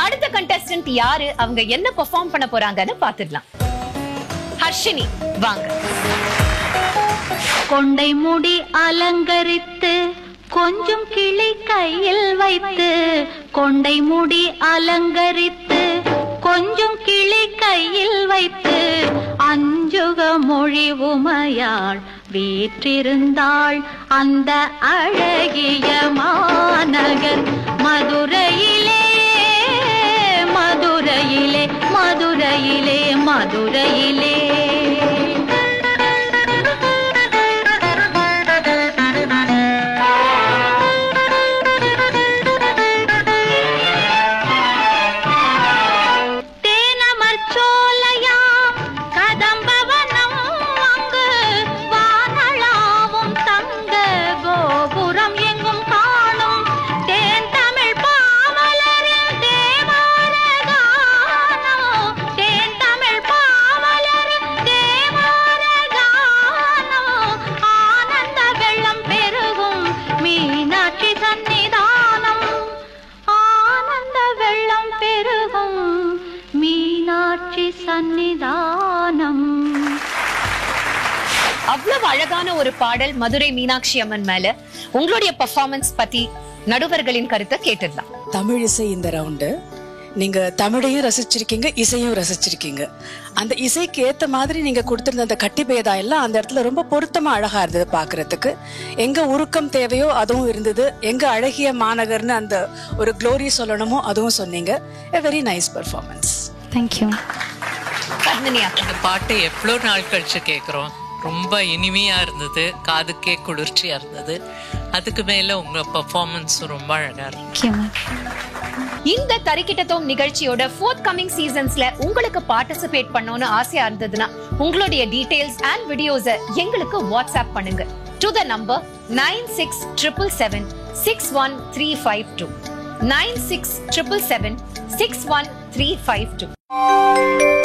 அடுத்த கண்டஸ்டன்ட் யாரு, அவங்க என்ன பெர்ஃபார்ம் பண்ண போறாங்கன்னு பாத்துடலாம். ஹர்ஷினி வாங்க. கொண்டை முடி அலங்கரித்து கொஞ்சம் கிளி கையில் வைத்து, கொண்டை முடி அலங்கரித்து கொஞ்சம் கிளி கையில் வைத்து, அஞ்சுக மொழி உமையாள் வீற்றிருந்தாள் அந்த அழகிய மாநகர் மதுரையிலே, மதுரையிலே, மதுரையிலே, மதுரையிலே. அவ்வளவு அழகான ஒரு பாடல் மதுரை மீனாட்சி அம்மன் மேல. உங்களுடைய பெர்ஃபார்மன்ஸ் பத்தி நடுவர்களின் கருத்தை கேட்டுடலாம். தமிழ் இசை இந்த ரவுண்டு நீங்க தமிழையும் ரசிச்சிருக்கீங்க, இசையும் ரசிச்சிருக்கீங்க. அந்த இசைக்கு ஏத்த மாதிரி நீங்க கொடுத்திருந்த அந்த கட்டிபேதா எல்லாம் அந்த இடத்துல ரொம்ப பொருத்தமா அழகா இருந்தது பாக்குறதுக்கு. எங்க உருக்கம் தேவையோ அதுவும் இருந்தது, எங்க அழகிய மாநகர்னு அந்த ஒரு க்ளோரி சொல்லணுமோ அதுவும் சொன்னீங்க. a very nice performance. Thank you. இந்த பாட்டை எவ்வளோ நாள் கழிச்சு கேட்குறோம். ரொம்ப இனிமையா இருந்தது, காதுக்கே குளிர்ச்சியா இருந்தது. அதுக்கு மேல உங்க பெர்ஃபார்மன்ஸ் ரொம்ப அழகா இருக்கு. இந்த தரிக்கிட்டத்தோம் நிகழ்ச்சியோட ஃபோர்த் கமிங் சீசன்ஸ்ல உங்களுக்கு பார்ட்டிசிபேட் பண்ணணும்னு ஆசையா இருந்ததுன்னா உங்களுடைய டீடைல்ஸ் அண்ட் வீடியோஸை எங்களுக்கு வாட்ஸ்அப் பண்ணுங்க டு த நம்பர் 9677761352 9677761352.